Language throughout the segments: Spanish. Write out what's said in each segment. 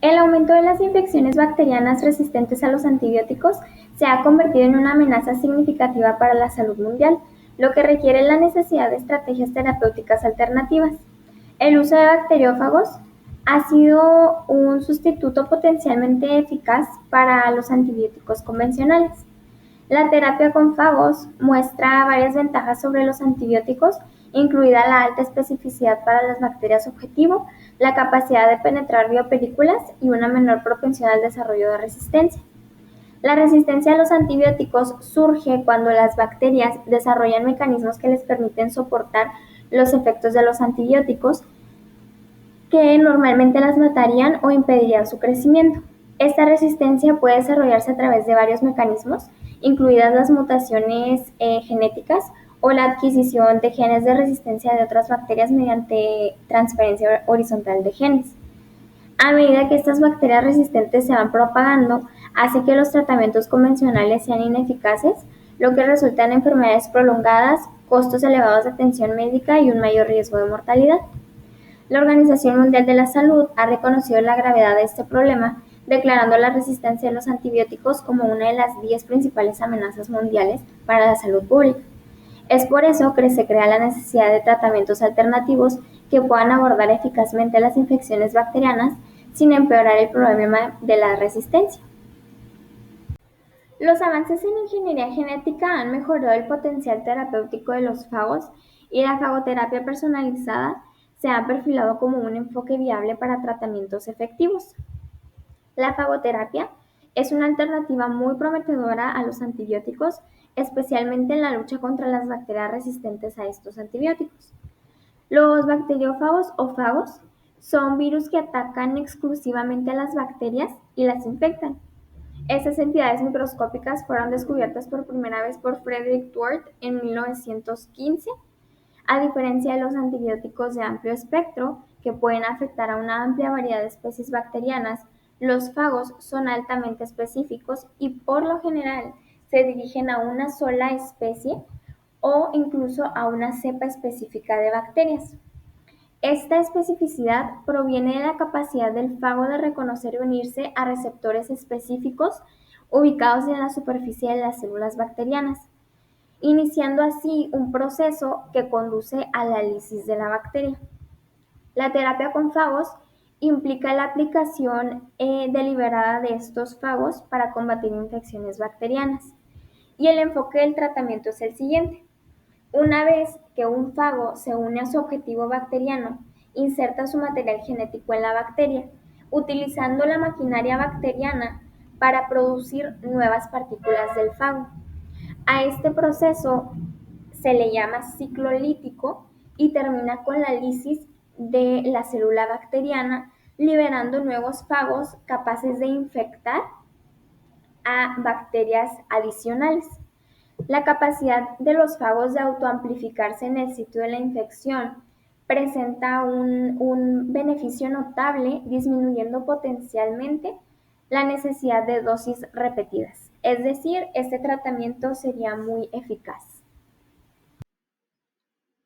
El aumento de las infecciones bacterianas resistentes a los antibióticos se ha convertido en una amenaza significativa para la salud mundial, lo que requiere la necesidad de estrategias terapéuticas alternativas. El uso de bacteriófagos ha sido un sustituto potencialmente eficaz para los antibióticos convencionales. La terapia con fagos muestra varias ventajas sobre los antibióticos, incluida la alta especificidad para las bacterias objetivo, la capacidad de penetrar biopelículas y una menor propensión al desarrollo de resistencia. La resistencia a los antibióticos surge cuando las bacterias desarrollan mecanismos que les permiten soportar los efectos de los antibióticos, que normalmente las matarían o impedirían su crecimiento. Esta resistencia puede desarrollarse a través de varios mecanismos, incluidas las mutaciones genéticas o la adquisición de genes de resistencia de otras bacterias mediante transferencia horizontal de genes. A medida que estas bacterias resistentes se van propagando, hace que los tratamientos convencionales sean ineficaces, lo que resulta en enfermedades prolongadas, costos elevados de atención médica y un mayor riesgo de mortalidad. La Organización Mundial de la Salud ha reconocido la gravedad de este problema, declarando la resistencia a los antibióticos como una de las 10 principales amenazas mundiales para la salud pública. Es por eso que se crea la necesidad de tratamientos alternativos que puedan abordar eficazmente las infecciones bacterianas sin empeorar el problema de la resistencia. Los avances en ingeniería genética han mejorado el potencial terapéutico de los fagos y la fagoterapia personalizada se ha perfilado como un enfoque viable para tratamientos efectivos. La fagoterapia es una alternativa muy prometedora a los antibióticos, especialmente en la lucha contra las bacterias resistentes a estos antibióticos. Los bacteriófagos o fagos son virus que atacan exclusivamente a las bacterias y las infectan. Estas entidades microscópicas fueron descubiertas por primera vez por Frederick Dwork en 1915. A diferencia de los antibióticos de amplio espectro, que pueden afectar a una amplia variedad de especies bacterianas, los fagos son altamente específicos y por lo general se dirigen a una sola especie o incluso a una cepa específica de bacterias. Esta especificidad proviene de la capacidad del fago de reconocer y unirse a receptores específicos ubicados en la superficie de las células bacterianas, iniciando así un proceso que conduce a la lisis de la bacteria. La terapia con fagos implica la aplicación deliberada de estos fagos para combatir infecciones bacterianas. Y el enfoque del tratamiento es el siguiente. Una vez que un fago se une a su objetivo bacteriano, inserta su material genético en la bacteria, utilizando la maquinaria bacteriana para producir nuevas partículas del fago. A este proceso se le llama ciclo lítico y termina con la lisis de la célula bacteriana, liberando nuevos fagos capaces de infectar a bacterias adicionales. La capacidad de los fagos de autoamplificarse en el sitio de la infección presenta un beneficio notable, disminuyendo potencialmente la necesidad de dosis repetidas. Es decir, este tratamiento sería muy eficaz.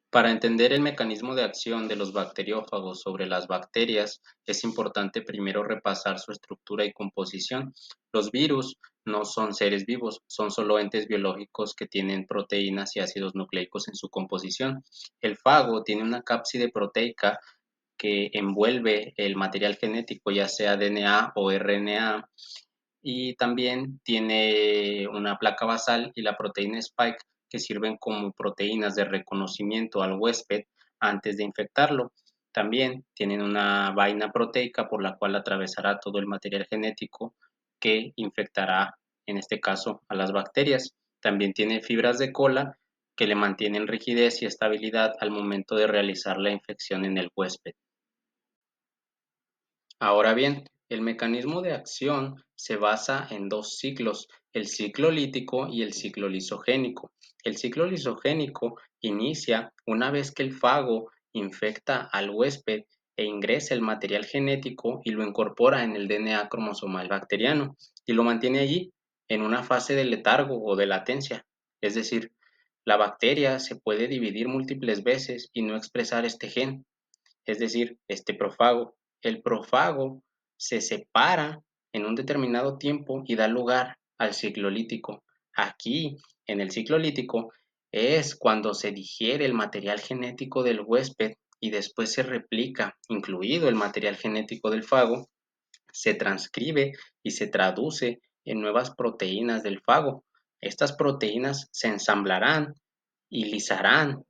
Para entender el mecanismo de acción de los bacteriófagos sobre las bacterias, es importante primero repasar su estructura y composición. Los virus no son seres vivos, son solo entes biológicos que tienen proteínas y ácidos nucleicos en su composición. El fago tiene una cápside proteica que envuelve el material genético, ya sea DNA o RNA, y también tiene una placa basal y la proteína spike que sirven como proteínas de reconocimiento al huésped antes de infectarlo. También tienen una vaina proteica por la cual atravesará todo el material genético que infectará, en este caso, a las bacterias. También tiene fibras de cola que le mantienen rigidez y estabilidad al momento de realizar la infección en el huésped. Ahora bien, el mecanismo de acción se basa en dos ciclos, el ciclo lítico y el ciclo lisogénico. El ciclo lisogénico inicia una vez que el fago infecta al huésped e ingresa el material genético y lo incorpora en el DNA cromosomal bacteriano y lo mantiene allí en una fase de letargo o de latencia. Es decir, la bacteria se puede dividir múltiples veces y no expresar este gen, es decir, este profago. El profago se separa en un determinado tiempo y da lugar al ciclo lítico. Aquí, en el ciclo lítico, es cuando se digiere el material genético del huésped y después se replica, incluido el material genético del fago, se transcribe y se traduce en nuevas proteínas del fago. Estas proteínas se ensamblarán y lisarán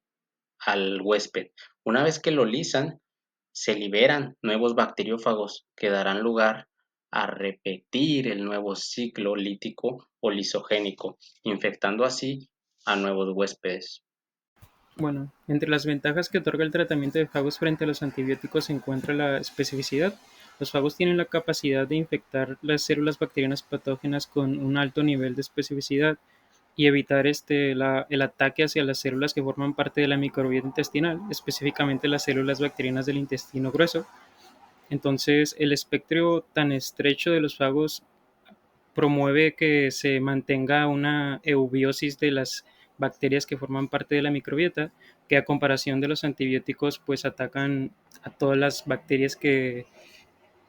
al huésped. Una vez que lo lisan, se liberan nuevos bacteriófagos que darán lugar a repetir el nuevo ciclo lítico o lisogénico, infectando así a nuevos huéspedes. Bueno, entre las ventajas que otorga el tratamiento de fagos frente a los antibióticos se encuentra la especificidad. Los fagos tienen la capacidad de infectar las células bacterianas patógenas con un alto nivel de especificidad y evitar el ataque hacia las células que forman parte de la microbiota intestinal, específicamente las células bacterianas del intestino grueso. Entonces, el espectro tan estrecho de los fagos promueve que se mantenga una eubiosis de las bacterias que forman parte de la microbiota, que a comparación de los antibióticos, pues atacan a todas las bacterias que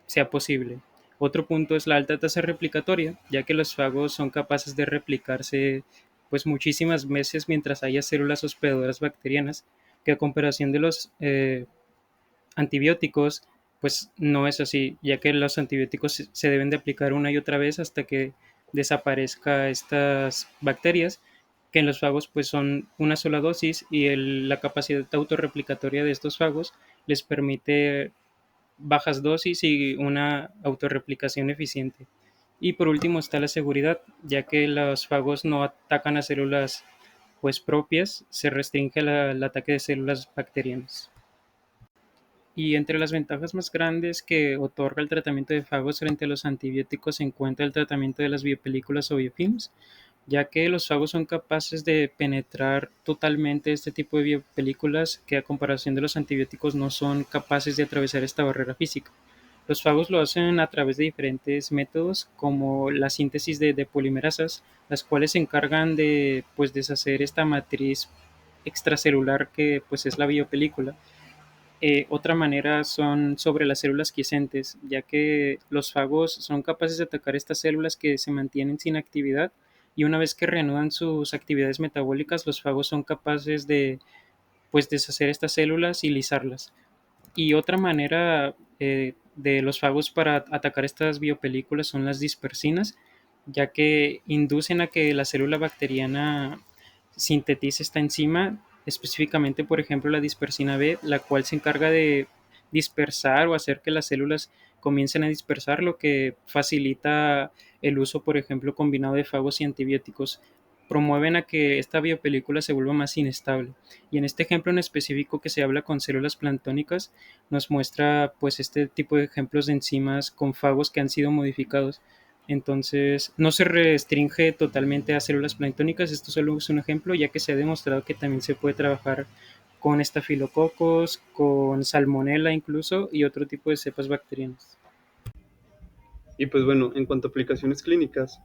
sea posible. Otro punto es la alta tasa replicatoria, ya que los fagos son capaces de replicarse pues muchísimas veces mientras haya células hospedadoras bacterianas, que a comparación de los antibióticos, pues no es así, ya que los antibióticos se deben de aplicar una y otra vez hasta que desaparezca estas bacterias, que en los fagos pues son una sola dosis y la capacidad autorreplicatoria de estos fagos les permite bajas dosis y una autorreplicación eficiente. Y por último está la seguridad, ya que los fagos no atacan a células pues propias, se restringe el ataque de células bacterianas. Y entre las ventajas más grandes que otorga el tratamiento de fagos frente a los antibióticos se encuentra el tratamiento de las biopelículas o biofilms, ya que los fagos son capaces de penetrar totalmente este tipo de biopelículas que a comparación de los antibióticos no son capaces de atravesar esta barrera física. Los fagos lo hacen a través de diferentes métodos como la síntesis de polimerasas, las cuales se encargan de pues deshacer esta matriz extracelular que pues es la biopelícula. Otra manera son sobre las células quiescentes, ya que los fagos son capaces de atacar estas células que se mantienen sin actividad y una vez que reanudan sus actividades metabólicas, los fagos son capaces de pues deshacer estas células y lisarlas. Y otra manera de los fagos para atacar estas biopelículas son las dispersinas, ya que inducen a que la célula bacteriana sintetice esta enzima, específicamente, por ejemplo, la dispersina B, la cual se encarga de dispersar o hacer que las células comiencen a dispersar, lo que facilita el uso, por ejemplo, combinado de fagos y antibióticos. Promueven a que esta biopelícula se vuelva más inestable. Y en este ejemplo en específico que se habla con células planctónicas, nos muestra pues este tipo de ejemplos de enzimas con fagos que han sido modificados. Entonces, no se restringe totalmente a células planctónicas, esto solo es un ejemplo, ya que se ha demostrado que también se puede trabajar con estafilococos, con salmonella incluso, y otro tipo de cepas bacterianas. Y pues bueno, en cuanto a aplicaciones clínicas,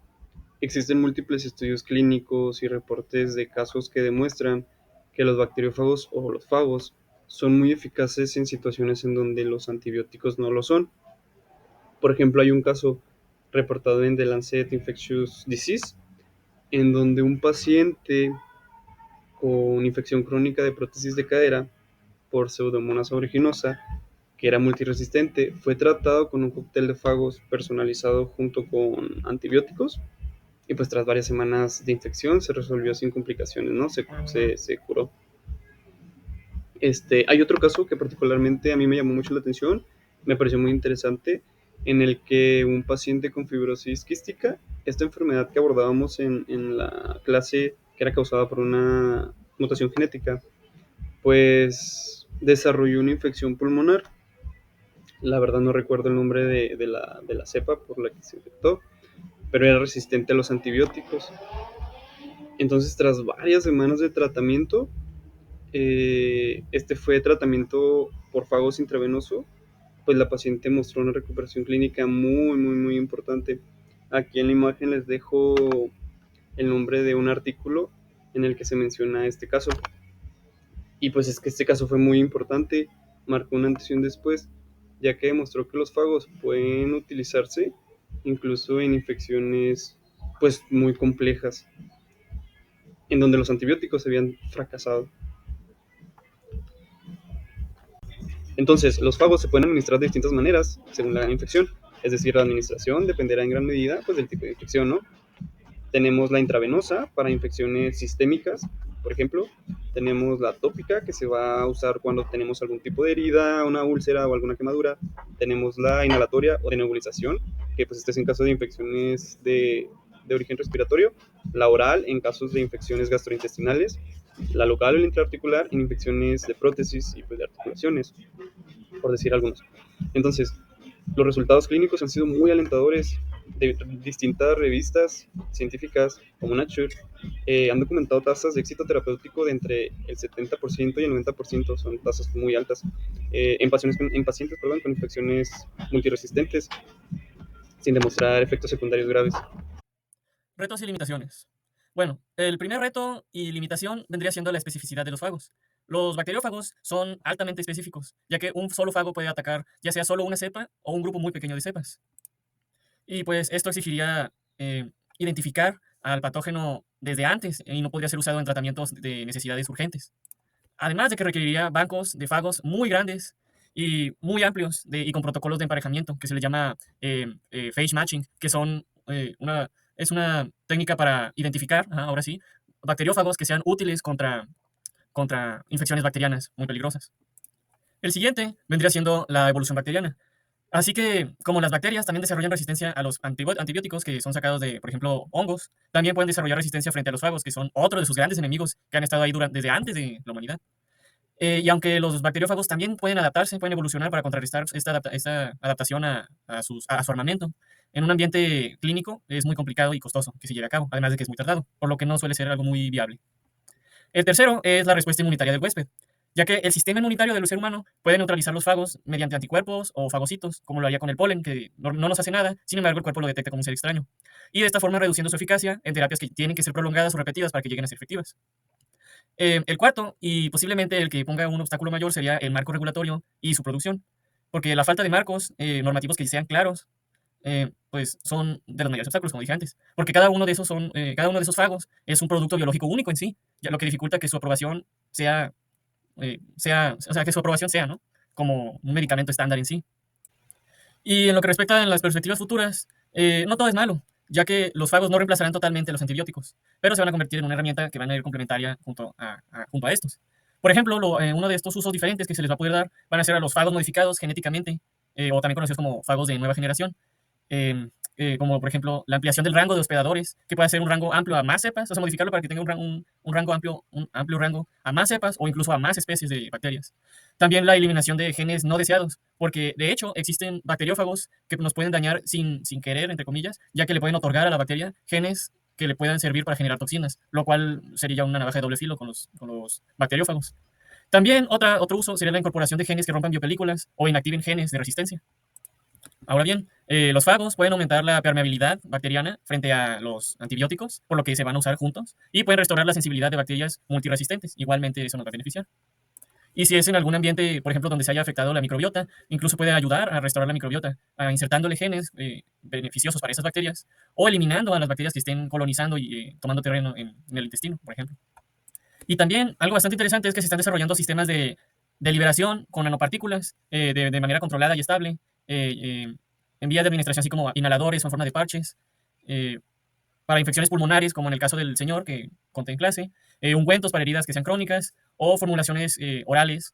existen múltiples estudios clínicos y reportes de casos que demuestran que los bacteriófagos o los fagos son muy eficaces en situaciones en donde los antibióticos no lo son. Por ejemplo, hay un caso reportado en The Lancet Infectious Disease, en donde un paciente con infección crónica de prótesis de cadera por Pseudomonas aeruginosa, que era multiresistente, fue tratado con un cóctel de fagos personalizado junto con antibióticos y pues tras varias semanas de infección se resolvió sin complicaciones, ¿no? Se curó. Hay otro caso que particularmente a mí me llamó mucho la atención, me pareció muy interesante, en el que un paciente con fibrosis quística, esta enfermedad que abordábamos en la clase que era causada por una mutación genética, pues desarrolló una infección pulmonar. La verdad no recuerdo el nombre de la cepa por la que se infectó, pero era resistente a los antibióticos. Entonces, tras varias semanas de tratamiento, este fue tratamiento por fagos intravenoso, pues la paciente mostró una recuperación clínica muy, muy, muy importante. Aquí en la imagen les dejo el nombre de un artículo en el que se menciona este caso. Y pues es que este caso fue muy importante, marcó un antes y un después, ya que demostró que los fagos pueden utilizarse incluso en infecciones pues muy complejas, en donde los antibióticos habían fracasado. Entonces, los fagos se pueden administrar de distintas maneras según la infección, es decir, la administración dependerá en gran medida pues, del tipo de infección, ¿no? Tenemos la intravenosa para infecciones sistémicas, por ejemplo. Tenemos la tópica, que se va a usar cuando tenemos algún tipo de herida, una úlcera o alguna quemadura. Tenemos la inhalatoria o de nebulización, que pues este es en caso de infecciones de origen respiratorio. La oral en casos de infecciones gastrointestinales. La local o la intraarticular en infecciones de prótesis y pues, de articulaciones, por decir algunos. Entonces, los resultados clínicos han sido muy alentadores. De distintas revistas científicas como Nature han documentado tasas de éxito terapéutico de entre el 70% y el 90%, son tasas muy altas, en pacientes con infecciones multiresistentes, sin demostrar efectos secundarios graves. Retos y limitaciones. Bueno, el primer reto y limitación vendría siendo la especificidad de los fagos. Los bacteriófagos son altamente específicos, ya que un solo fago puede atacar ya sea solo una cepa o un grupo muy pequeño de cepas. Y pues esto exigiría identificar al patógeno desde antes y no podría ser usado en tratamientos de necesidades urgentes. Además de que requeriría bancos de fagos muy grandes y muy amplios y con protocolos de emparejamiento que se le llama phage matching, que son es una técnica para identificar, ahora sí, bacteriófagos que sean útiles contra infecciones bacterianas muy peligrosas. El siguiente vendría siendo la evolución bacteriana. Así que, como las bacterias también desarrollan resistencia a los antibióticos que son sacados de, por ejemplo, hongos, también pueden desarrollar resistencia frente a los fagos, que son otro de sus grandes enemigos que han estado ahí desde antes de la humanidad. Y aunque los bacteriófagos también pueden adaptarse, pueden evolucionar para contrarrestar esta adaptación a su armamento, en un ambiente clínico es muy complicado y costoso que se lleve a cabo, además de que es muy tardado, por lo que no suele ser algo muy viable. El tercero es la respuesta inmunitaria del huésped, ya que el sistema inmunitario del ser humano puede neutralizar los fagos mediante anticuerpos o fagocitos, como lo haría con el polen, que no nos hace nada, sin embargo el cuerpo lo detecta como un ser extraño, y de esta forma reduciendo su eficacia en terapias que tienen que ser prolongadas o repetidas para que lleguen a ser efectivas. El cuarto, y posiblemente el que ponga un obstáculo mayor, sería el marco regulatorio y su producción, porque la falta de marcos normativos que sean claros, pues son de los mayores obstáculos, como dije antes, porque cada uno de esos fagos es un producto biológico único en sí, ya lo que dificulta que su aprobación sea, ¿no? Como un medicamento estándar en sí. Y en lo que respecta a las perspectivas futuras, no todo es malo, ya que los fagos no reemplazarán totalmente los antibióticos, pero se van a convertir en una herramienta que van a ir complementaria junto a estos. Por ejemplo, uno de estos usos diferentes que se les va a poder dar van a ser a los fagos modificados genéticamente, o también conocidos como fagos de nueva generación, como por ejemplo la ampliación del rango de hospedadores, que puede ser un rango amplio a más cepas, o sea, modificarlo para que tenga un amplio rango a más cepas o incluso a más especies de bacterias. También la eliminación de genes no deseados, porque de hecho existen bacteriófagos que nos pueden dañar sin querer, entre comillas, ya que le pueden otorgar a la bacteria genes que le puedan servir para generar toxinas, lo cual sería una navaja de doble filo con los bacteriófagos. También otro uso sería la incorporación de genes que rompan biopelículas o inactiven genes de resistencia. Ahora bien, los fagos pueden aumentar la permeabilidad bacteriana frente a los antibióticos, por lo que se van a usar juntos, y pueden restaurar la sensibilidad de bacterias multiresistentes. Igualmente eso nos va a beneficiar. Y si es en algún ambiente, por ejemplo, donde se haya afectado la microbiota, incluso puede ayudar a restaurar la microbiota, insertándole genes beneficiosos para esas bacterias, o eliminando a las bacterias que estén colonizando y tomando terreno en el intestino, por ejemplo. Y también algo bastante interesante es que se están desarrollando sistemas de liberación con nanopartículas de manera controlada y estable, en vías de administración, así como inhaladores o en forma de parches, para infecciones pulmonares, como en el caso del señor que conté en clase, ungüentos para heridas que sean crónicas, o formulaciones orales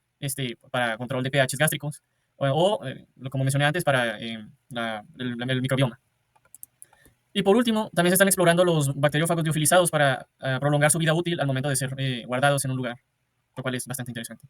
para control de pHs gástricos, como mencioné antes, para el microbioma. Y por último, también se están explorando los bacteriófagos liofilizados para prolongar su vida útil al momento de ser guardados en un lugar, lo cual es bastante interesante.